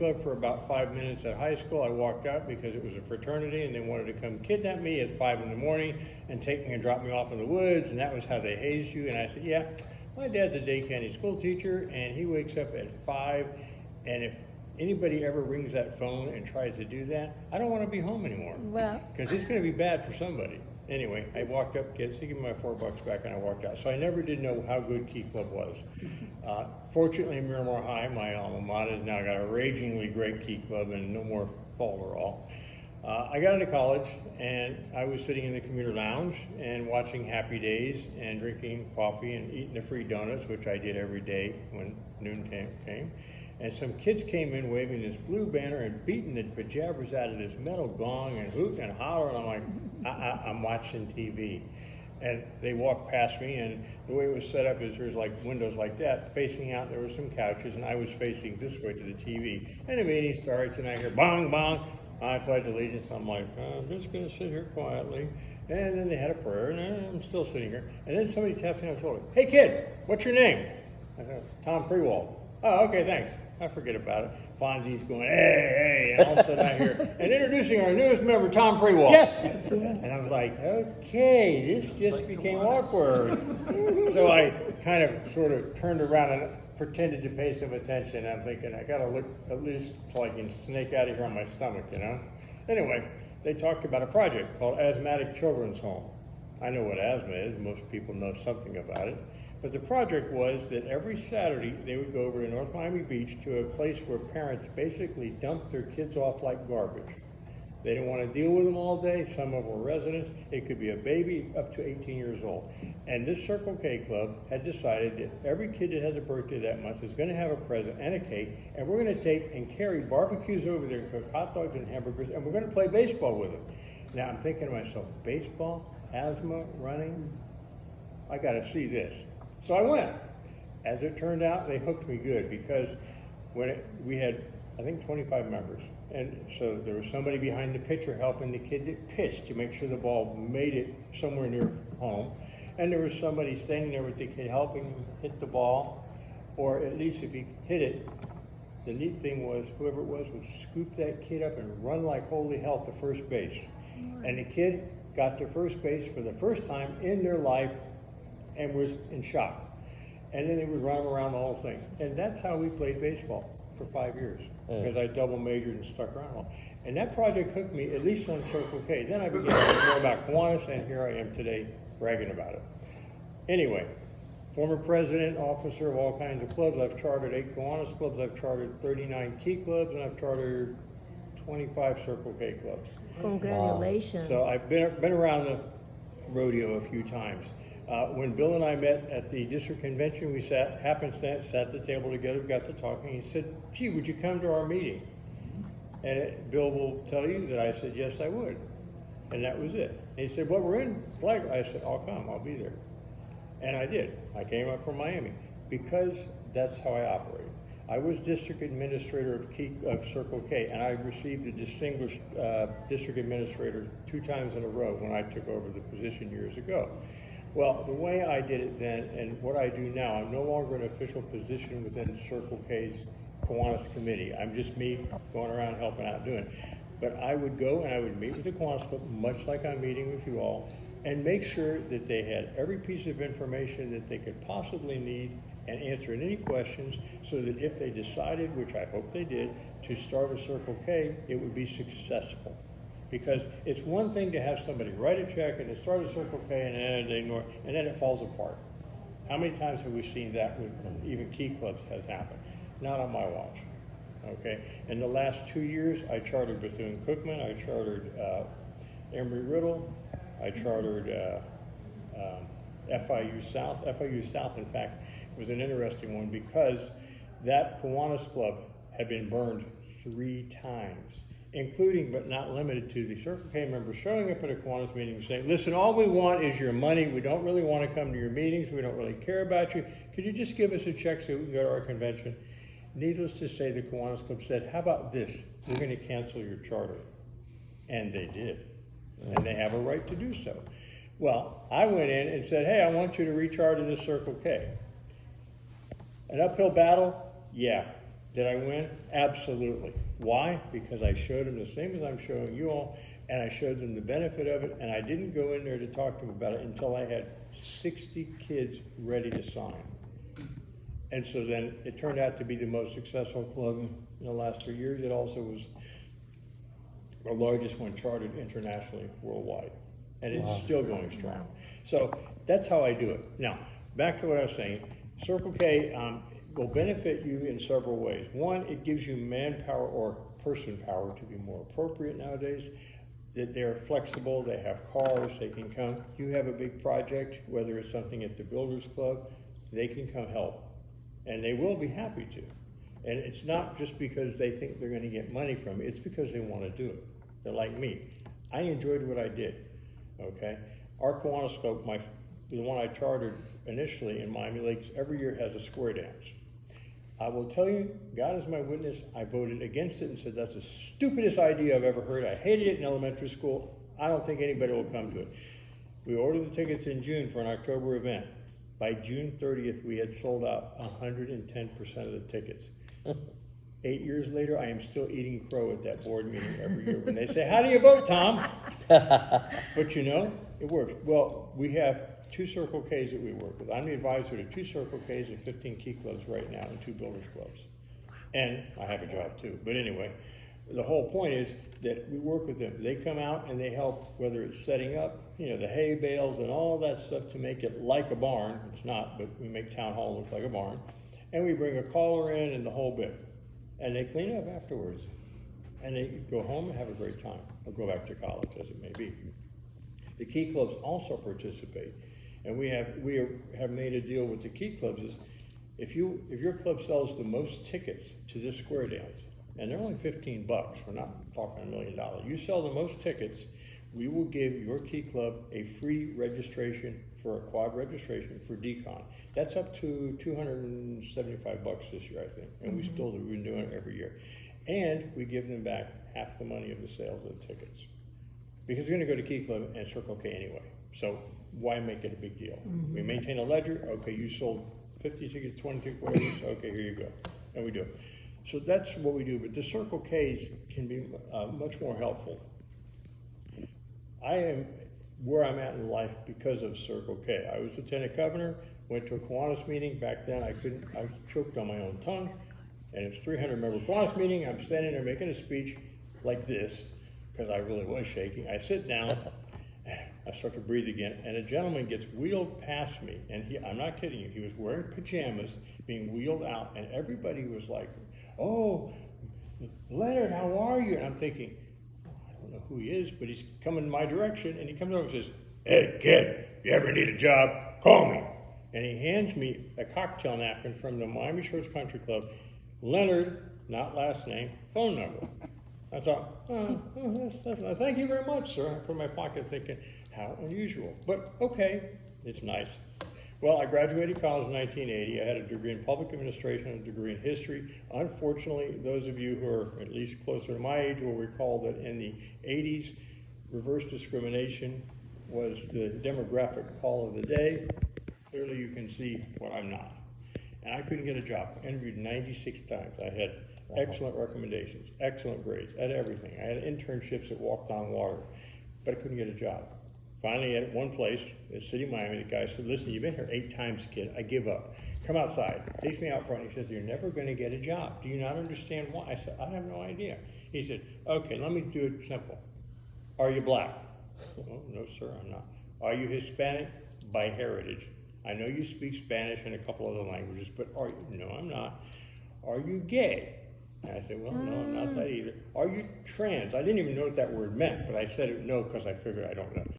Club for about 5 minutes at high school. I walked out because it was a fraternity and they wanted to come kidnap me at 5 in the morning and take me and drop me off in the woods, and that was how they hazed you. And I said, yeah, my dad's a Dade County school teacher and he wakes up at 5, and if anybody ever rings that phone and tries to do that, I don't want to be home anymore. Well, because it's going to be bad for somebody. Anyway, I walked up, kids, they gave me my $4 back, and I walked out. So I never did know how good Key Club was. Fortunately, Miramar High, my alma mater, has now got a ragingly great Key Club and no more fall. I got into college, and I was sitting in the commuter lounge and watching Happy Days and drinking coffee and eating the free donuts, which I did every day when noon came. And some kids came in waving this blue banner and beating the pajabbers out of this metal gong and hooting and hollering. I'm like, I'm watching TV. And they walked past me, and the way it was set up is there's like windows like that. Facing out, there were some couches, and I was facing this way to the TV. And the meeting starts, and I hear bong, bong. I pledge allegiance. I'm like, I'm just going to sit here quietly. And then they had a prayer, and I'm still sitting here. And then somebody taps me on the shoulder. Hey, kid, what's your name? I said, Tom Freiwald. Oh, okay, thanks. I forget about it. Fonzie's going, hey, and all of a sudden I hear, and introducing our newest member, Tom Freiwald. Yeah. And I was like, okay, this just became awkward. So I kind of sort of turned around and pretended to pay some attention. I'm thinking, I gotta look at least so I can snake out of here on my stomach, you know? Anyway, they talked about a project called Asthmatic Children's Home. I know what asthma is, most people know something about it. But the project was that every Saturday they would go over to North Miami Beach to a place where parents basically dumped their kids off like garbage. They didn't want to deal with them all day. Some of them were residents. It could be a baby up to 18 years old. And this Circle K Club had decided that every kid that has a birthday that month is going to have a present and a cake, and we're going to take and carry barbecues over there, cook hot dogs and hamburgers, and we're going to play baseball with them. Now I'm thinking to myself, baseball, asthma, running, I got to see this. So I went. As it turned out, they hooked me good because we had, I think, 25 members. And so there was somebody behind the pitcher helping the kid that pitched to make sure the ball made it somewhere near home. And there was somebody standing there with the kid helping him hit the ball, or at least if he hit it, the neat thing was whoever it was would scoop that kid up and run like holy hell to first base. And the kid got to first base for the first time in their life and was in shock. And then they would run around the whole thing. And that's how we played baseball for 5 years, because I double majored and stuck around. And that project hooked me, at least on Circle K. Then I began to learn more about Kiwanis, and here I am today bragging about it. Anyway, former president, officer of all kinds of clubs. I've chartered 8 Kiwanis clubs, I've chartered 39 Key clubs, and I've chartered 25 Circle K clubs. Congratulations. So I've been around the rodeo a few times. When Bill and I met at the district convention, we sat at the table together, got to talking. He said, gee, would you come to our meeting? And Bill will tell you that I said, yes, I would. And that was it. And he said, well, we're in Flagler. I said, I'll come, I'll be there. And I did. I came up from Miami because that's how I operate. I was district administrator of Circle K, and I received the distinguished district administrator 2 times in a row when I took over the position years ago. Well, the way I did it then and what I do now, I'm no longer an official position within Circle K's Kiwanis committee. I'm just me going around helping out doing it. But I would go and I would meet with the Kiwanis Club, much like I'm meeting with you all, and make sure that they had every piece of information that they could possibly need and answer any questions, so that if they decided, which I hope they did, to start a Circle K, it would be successful. Because it's one thing to have somebody write a check and to start a Circle K and then they ignore, and then it falls apart. How many times have we seen that with even Key clubs has happened? Not on my watch. Okay. In the last 2 years, I chartered Bethune-Cookman, I chartered Embry-Riddle, I chartered FIU South. FIU South, in fact, was an interesting one because that Kiwanis Club had been burned 3 times, including but not limited to the Circle K members showing up at a Kiwanis meeting and saying, listen, all we want is your money. We don't really want to come to your meetings. We don't really care about you. Could you just give us a check so we can go to our convention? Needless to say, the Kiwanis Club said, how about this? We're going to cancel your charter. And they did. And they have a right to do so. Well, I went in and said, hey, I want you to recharter this Circle K. An uphill battle? Yeah. Did I win? Absolutely. Why? Because I showed them the same as I'm showing you all, and I showed them the benefit of it, and I didn't go in there to talk to them about it until I had 60 kids ready to sign. And so then it turned out to be the most successful club in the last 3 years. It also was the largest one chartered internationally, worldwide. And it's still going strong. So that's how I do it. Now, back to what I was saying. Circle K will benefit you in several ways. One, it gives you manpower or person power, to be more appropriate nowadays. That they're flexible, they have cars, they can come. You have a big project, whether it's something at the Builders Club, they can come help. And they will be happy to. And it's not just because they think they're going to get money from it, it's because they want to do it. They're like me. I enjoyed what I did, okay? Our Kiwanis Club, the one I chartered initially in Miami Lakes, every year has a square dance. I will tell you, God is my witness, I voted against it and said that's the stupidest idea I've ever heard. I hated it in elementary school. I don't think anybody will come to it. We ordered the tickets in June for an October event. By June 30th, we had sold out 110% of the tickets. 8 years later, I am still eating crow at that board meeting every year when they say, how do you vote, Tom? But you know, it works. Well, we have 2 Circle Ks that we work with. I'm the advisor to 2 Circle Ks and 15 Key Clubs right now and 2 Builders Clubs. And I have a job too. But anyway, the whole point is that we work with them. They come out and they help, whether it's setting up, the hay bales and all that stuff to make it like a barn. It's not, but we make town hall look like a barn. And we bring a caller in and the whole bit. And they clean up afterwards. And they go home and have a great time, or go back to college, as it may be. The Key Clubs also participate. And we have made a deal with the Key Clubs is if your club sells the most tickets to this square dance, and they're only $15, we're not talking $1 million. You sell the most tickets, we will give your Key Club a free registration for a quad registration for decon. That's up to $275 this year, I think, and we still do. We've been doing it every year. And we give them back half the money of the sales of the tickets. Because they're gonna go to Key Club and Circle K anyway. So why make it a big deal? We maintain a ledger, okay, you sold 50 tickets, 20 tickets, whatever, okay, here you go, and we do it. So that's what we do, but the Circle Ks can be much more helpful. I am where I'm at in life because of Circle K. I was lieutenant governor, went to a Kiwanis meeting. Back then I choked on my own tongue, and it's 300-member Kiwanis meeting. I'm standing there making a speech like this, because I really was shaking. I sit down, I start to breathe again, and a gentleman gets wheeled past me, and I'm not kidding you, he was wearing pajamas, being wheeled out, and everybody was like, oh, Leonard, how are you? And I'm thinking, I don't know who he is, but he's coming in my direction, and he comes over and says, hey, kid, if you ever need a job, call me. And he hands me a cocktail napkin from the Miami Shores Country Club, Leonard, not last name, phone number. I thought, that's thank you very much, sir. I put it in my pocket thinking, how unusual. But okay, it's nice. Well, I graduated college in 1980. I had a degree in public administration and a degree in history. Unfortunately, those of you who are at least closer to my age will recall that in the 80s, reverse discrimination was the demographic call of the day. Clearly, you can see what I'm not. And I couldn't get a job. I interviewed 96 times. I had excellent recommendations, excellent grades, I had everything. I had internships at Walked on Water, but I couldn't get a job. Finally, at one place, in the city of Miami, the guy said, listen, you've been here 8 times, kid. I give up. Come outside. Takes me out front. He says, you're never going to get a job. Do you not understand why? I said, I have no idea. He said, okay, let me do it simple. Are you black? Oh, no, sir, I'm not. Are you Hispanic? By heritage. I know you speak Spanish and a couple other languages, but are you? No, I'm not. Are you gay? And I said, well, no, I'm not that either. Are you trans? I didn't even know what that word meant, but I said it no because I figured I don't know.